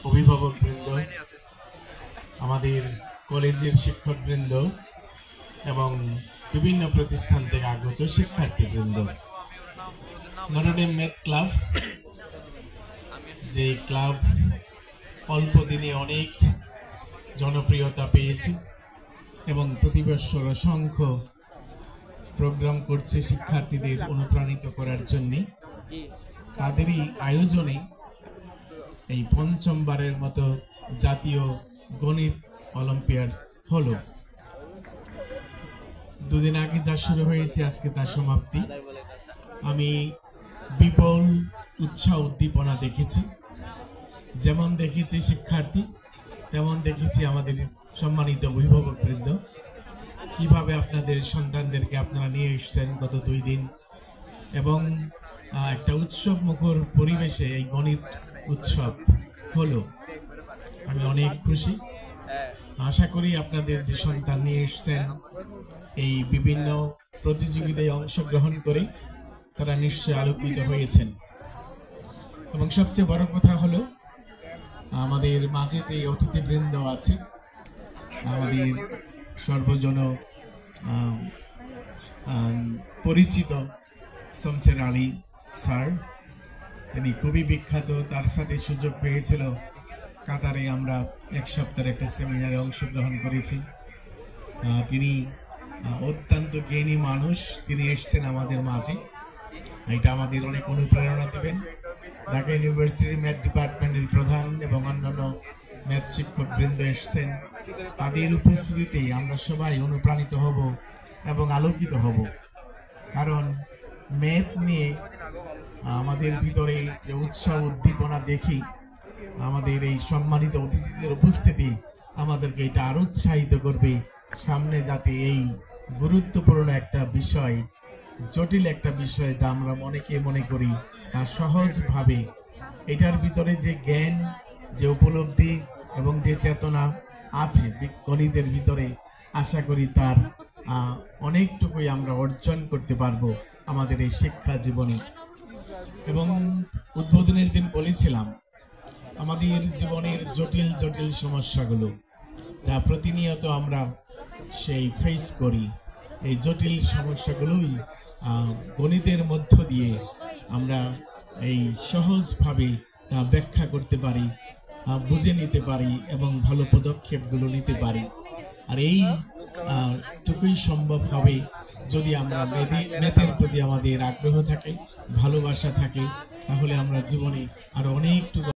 অভিভাবকবৃন্দ, আমাদের কলেজের শিক্ষকবৃন্দ এবং বিভিন্ন প্রতিষ্ঠান থেকে আগত শিক্ষার্থীবৃন্দ, নটরডেম ম্যাথ ক্লাব যে ক্লাব অল্প দিনে অনেক জনপ্রিয়তা পেয়েছে এবং প্রতি বছর অসংখ্য প্রোগ্রাম করছে শিক্ষার্থীদের অনুপ্রাণিত করার জন্য। তাদেরই আয়োজনে এই পঞ্চমবারের মতো জাতীয় গণিত অলিম্পিয়াড হলো। দুদিন আগে যা শুরু হয়েছে আজকে তার সমাপ্তি। আমি বিপুল উৎসাহ উদ্দীপনা দেখেছি, যেমন দেখেছি শিক্ষার্থী তেমন দেখেছি আমাদের সম্মানিত অভিভাবকবৃন্দ, কিভাবে আপনাদের সন্তানদেরকে আপনারা নিয়ে এসেছেন গত 2 দিন এবং একটা উৎসব মুখর পরিবেশে এই গণিত উৎসব হলো। আমি অনেক খুশি। আশা করি আপনাদের যে সন্তান নিয়ে এসেছেন এই বিভিন্ন প্রতিযোগিতায় অংশগ্রহণ করে তারা নিশ্চয় আলোকিত হয়েছেন। এবং সবচেয়ে বড় কথা হলো আমাদের মাঝে যে অতিথিবৃন্দ আছে, আমাদের সর্বজন পরিচিত শমসের আলী স্যার, তিনি খুবই বিখ্যাত। তার সাথে সুযোগ হয়েছিল কাতারে আমরা 1 সপ্তাহের একটা সেমিনারে অংশগ্রহণ করেছি। তিনি অত্যন্ত জ্ঞানী মানুষ, তিনি এসেছেন আমাদের মাঝে। এটা আমাদের অনেক অনুপ্রেরণা দেবেন। ঢাকা ইউনিভার্সিটির ম্যাথ ডিপার্টমেন্টের প্রধান এবং অন্যান্য ম্যাথ শিক্ষকবৃন্দ এসেছেন। তাদের উপস্থিতিতে আমরা সবাই অনুপ্রাণিত হব এবং আলোকিত হব, কারণ ম্যাথ নিয়ে আমাদের ভিতরে যে উৎসাহ উদ্দীপনা দেখি, আমাদের এই সম্মানিত অতিথিদের উপস্থিতি আমাদেরকে এটা আরো উৎসাহিত করবে সামনে, যাতে এই গুরুত্বপূর্ণ একটা বিষয়, জটিল একটা বিষয় যা আমরা অনেকে মনে করি তা সহজভাবে, এটার ভিতরে যে জ্ঞান, যে উপলব্ধি এবং যে চেতনা আছে গণিতের ভিতরে, আশা করি তার অনেকটুকুই আমরা অর্জন করতে পারবো আমাদের এই শিক্ষা জীবনে। এবং উদ্বোধনের দিন বলেছিলাম আমাদের জীবনের জটিল জটিল সমস্যাগুলো যা প্রতিনিয়ত আমরা সেই ফেস করি, এই জটিল সমস্যাগুলোই গণিতের মধ্য দিয়ে আমরা এই সহজভাবে তা ব্যাখ্যা করতে পারি, বুঝে নিতে পারি এবং ভালো পদক্ষেপগুলো নিতে পারি। আর এই টুকুই সম্ভব হবে যদি আমরা ম্যাথের প্রতি আমাদের আগ্রহ থাকে, ভালোবাসা থাকে, তাহলে আমরা জীবনে আরো অনেকটুকু